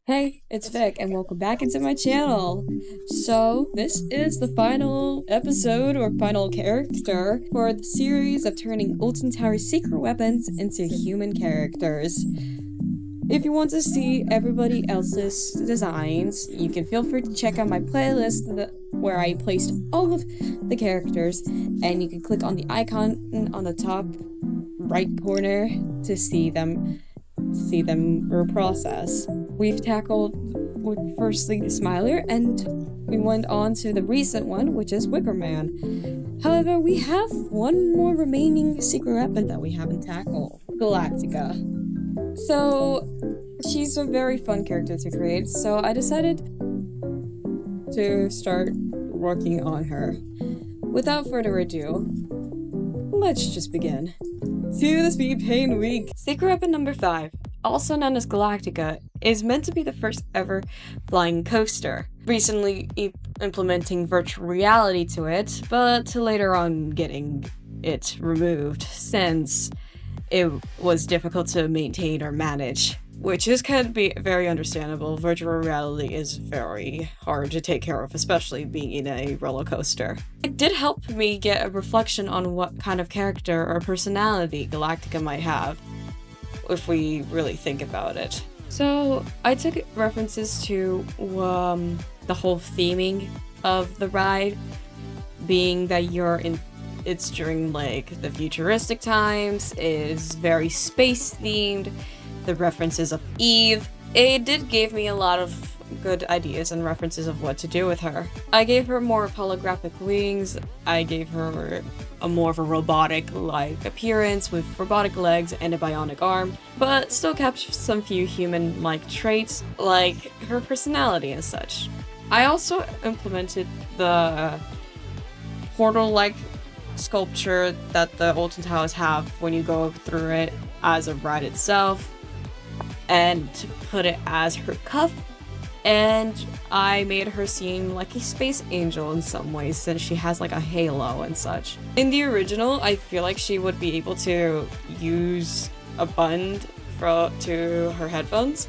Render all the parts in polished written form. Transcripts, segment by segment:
Hey, it's Vic, and welcome back into my channel. So, this is the final episode or final character for the series of turning Alton Towers secret weapons into human characters. If you want to see everybody else's designs, you can feel free to check out my playlist where I placed all of the characters, and you can click on the icon on the top right corner to see them process. We've tackled firstly the Smiler, and we went on to the recent one, which is Wicker Man. However, we have one more remaining secret weapon that we haven't tackled, Galactica. So, she's a very fun character to create, so I decided to start working on her. Without further ado, let's just begin. To the Speed Paint Week! Secret weapon number 5, also known as Galactica, is meant to be the first ever flying coaster, recently implementing virtual reality to it, but later on getting it removed since it was difficult to maintain or manage, which can be very understandable. Virtual reality is very hard to take care of, especially being in a roller coaster. It did help me get a reflection on what kind of character or personality Galactica might have, if we really think about it. So I took references to the whole theming of the ride, being that it's during like the futuristic times, is very space themed, the references of Eve. It did give me a lot of good ideas and references of what to do with her. I gave her more holographic wings, I gave her more of a robotic-like appearance with robotic legs and a bionic arm, but still kept some few human-like traits, like her personality and such. I also implemented the portal-like sculpture that the Alton Towers have when you go through it as a ride itself, and to put it as her cuff, and I made her seem like a space angel in some ways since she has like a halo and such. In the original, I feel like she would be able to use a button to her headphones.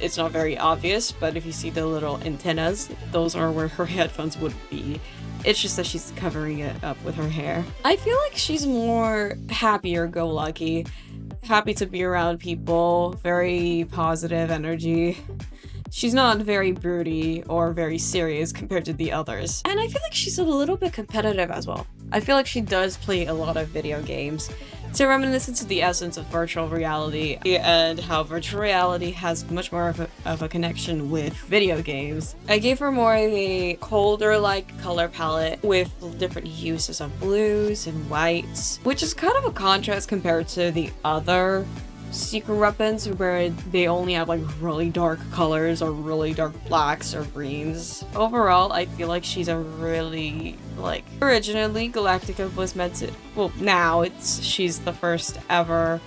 It's not very obvious, but if you see the little antennas, those are where her headphones would be. It's just that she's covering it up with her hair. I feel like she's more happier-go-lucky, happy to be around people, very positive energy. She's not very broody or very serious compared to the others. And I feel like she's a little bit competitive as well. I feel like she does play a lot of video games. It's a reminiscence of the essence of virtual reality and how virtual reality has much more of a connection with video games. I gave her more of a colder-like color palette with different uses of blues and whites, which is kind of a contrast compared to the other secret weapons where they only have like really dark colors or really dark blacks or greens. Overall, I feel like she's a really originally Galactica was meant to, well, now she's the first ever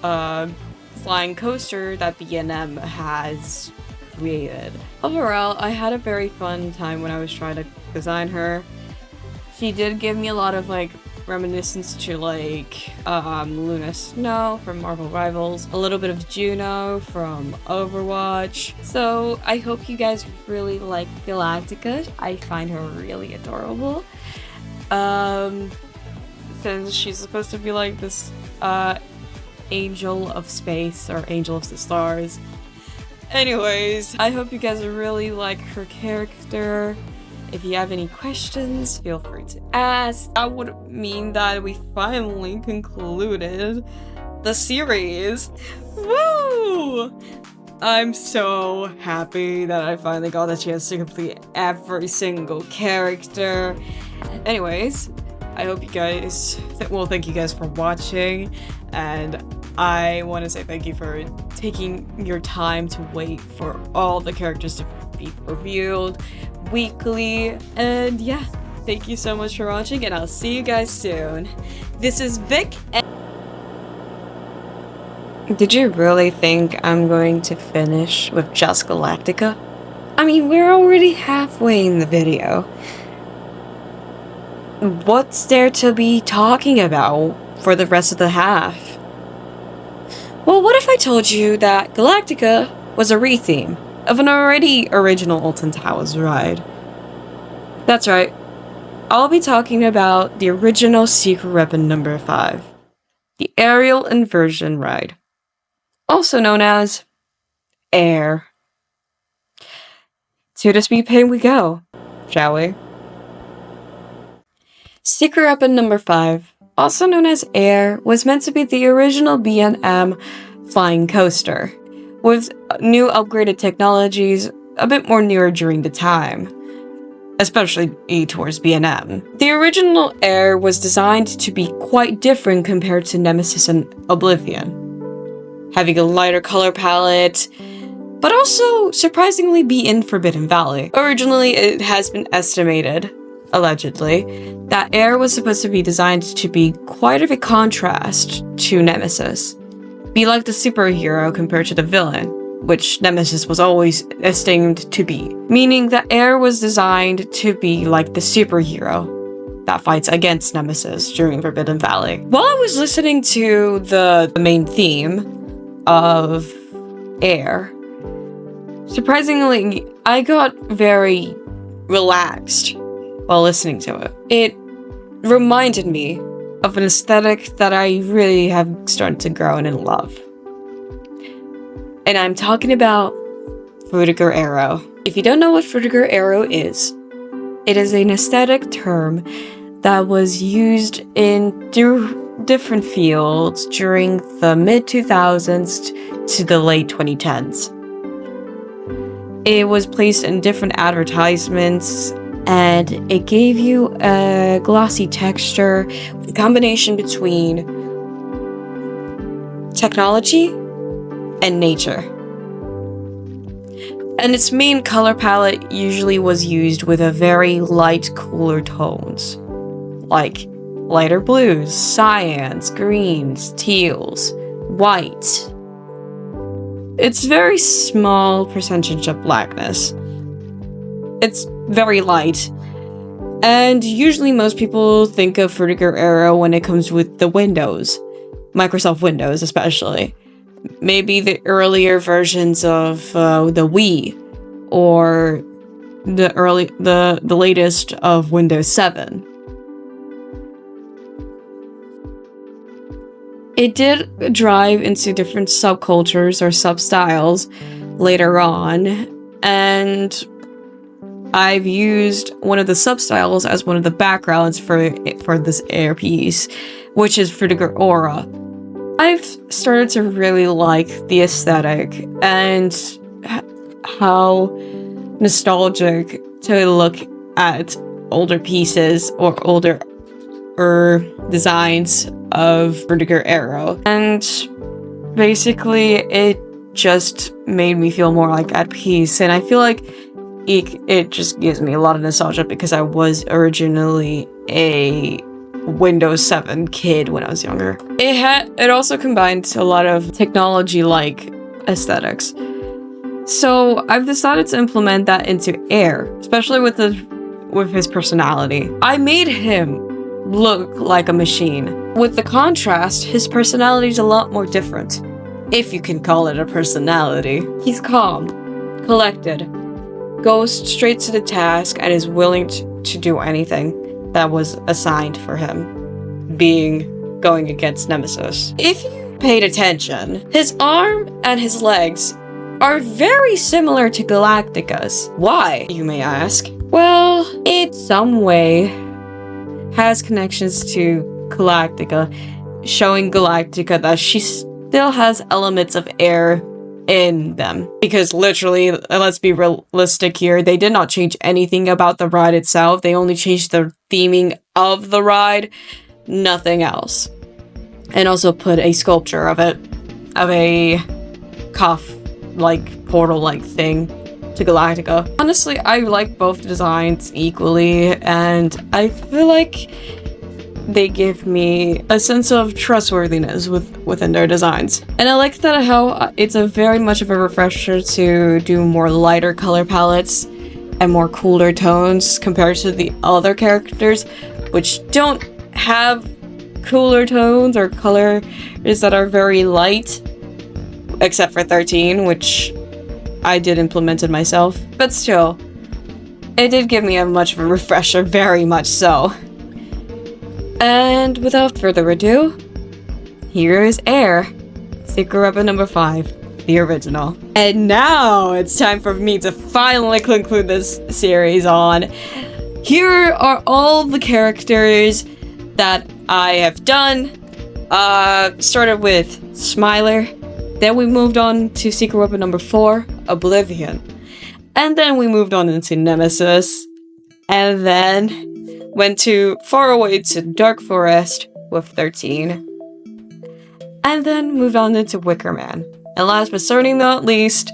flying coaster that B&M has created. Overall, I had a very fun time when I was trying to design her. She did give me a lot of reminiscence to Luna Snow from Marvel Rivals, a little bit of Juno from Overwatch. So I hope you guys really like Galactica. I find her really adorable. Since she's supposed to be like this angel of space or angel of the stars. Anyways, I hope you guys really like her character. If you have any questions, feel free to ask. That would mean that we finally concluded the series. Woo! I'm so happy that I finally got the chance to complete every single character. Anyways, I hope you guys, thank you guys for watching, and I want to say thank you for taking your time to wait for all the characters to be revealed weekly. And yeah, thank you so much for watching, and I'll see you guys soon. This is Vic. Did you really think I'm going to finish with just Galactica? I mean, we're already halfway in the video. What's there to be talking about for the rest of the half? Well, what if I told you that Galactica was a retheme of an already original Alton Towers ride. That's right, I'll be talking about the original Secret Weapon number 5, the Aerial Inversion Ride, also known as Air. To the speed paint we go, shall we? Secret Weapon number 5, also known as Air, was meant to be the original B&M flying coaster, with new upgraded technologies a bit more newer during the time, especially towards B&M. The original Air was designed to be quite different compared to Nemesis and Oblivion, having a lighter color palette, but also surprisingly be in Forbidden Valley. Originally, it has been estimated, allegedly, that Air was supposed to be designed to be quite of a contrast to Nemesis, be like the superhero compared to the villain, which Nemesis was always esteemed to be, meaning that Air was designed to be like the superhero that fights against Nemesis during Forbidden Valley. While I was listening to the main theme of Air, surprisingly, I got very relaxed while listening to it. It reminded me of an aesthetic that I really have started to grow and love. And I'm talking about Vertigo Arrow. If you don't know what Vertigo Arrow is, it is an aesthetic term that was used in different fields during the mid-2000s to the late 2010s. It was placed in different advertisements, and it gave you a glossy texture, a combination between technology and nature. And its main color palette usually was used with a very light, cooler tones, like lighter blues, cyans, greens, teals, white. It's very small percentage of blackness. It's very light. And usually most people think of Vertigo Arrow when it comes with the Windows, Microsoft Windows especially. Maybe the earlier versions of the Wii, or the latest of Windows 7. It did drive into different subcultures or substyles later on, and I've used one of the substyles as one of the backgrounds for this Air piece, which is Vertigo Aura. I've started to really like the aesthetic and how nostalgic to look at older pieces or older designs of Vertigo Arrow. And basically it just made me feel more like at peace, and I feel like it just gives me a lot of nostalgia because I was originally a Windows 7 kid when I was younger. It also combined a lot of technology-like aesthetics. So I've decided to implement that into Air, especially with his personality. I made him look like a machine. With the contrast, his personality is a lot more different, if you can call it a personality. He's calm, collected, goes straight to the task, and is willing to do anything that was assigned for him, going against Nemesis. If you paid attention, his arm and his legs are very similar to Galactica's. Why, you may ask? Well, it some way has connections to Galactica, showing Galactica that she still has elements of Air in them. Because literally, let's be realistic here, they did not change anything about the ride itself. They only changed the theming of the ride, nothing else. And also put a sculpture of a portal-like thing to Galactica. Honestly, I like both designs equally, and I feel like they give me a sense of trustworthiness within their designs. And I like that how it's a very much of a refresher to do more lighter color palettes and more cooler tones compared to the other characters, which don't have cooler tones or colors that are very light, except for 13, which I did implement it myself, but still, it did give me a much of a refresher, very much so. And without further ado, here is Air, Secret Weapon number 5, the original. And now it's time for me to finally conclude this series on. Here are all the characters that I have done. Started with Smiler, then we moved on to Secret Weapon number 4, Oblivion. And then we moved on into Nemesis, and then went far away to Dark Forest with 13. And then moved on into Wicker Man. And last but certainly not least,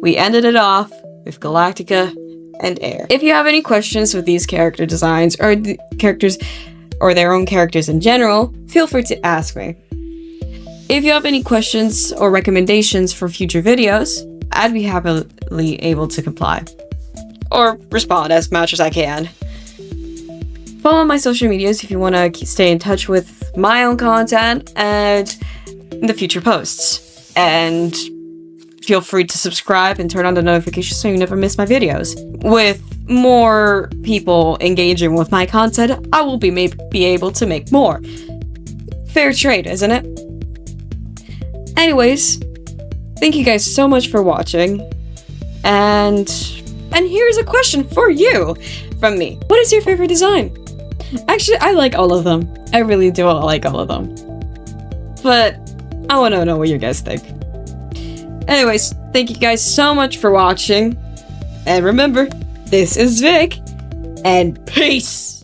we ended it off with Galactica and Air. If you have any questions with these character designs or the characters or their own characters in general, feel free to ask me. If you have any questions or recommendations for future videos, I'd be happily able to comply. Or respond as much as I can. Follow my social medias if you want to stay in touch with my own content and the future posts. And feel free to subscribe and turn on the notifications so you never miss my videos. With more people engaging with my content, I will be able to make more. Fair trade, isn't it? Anyways, thank you guys so much for watching. And here's a question for you from me. What is your favorite design? Actually, I like all of them. I really do like all of them. But I want to know what you guys think. Anyways, thank you guys so much for watching. And remember, this is Vic, and peace!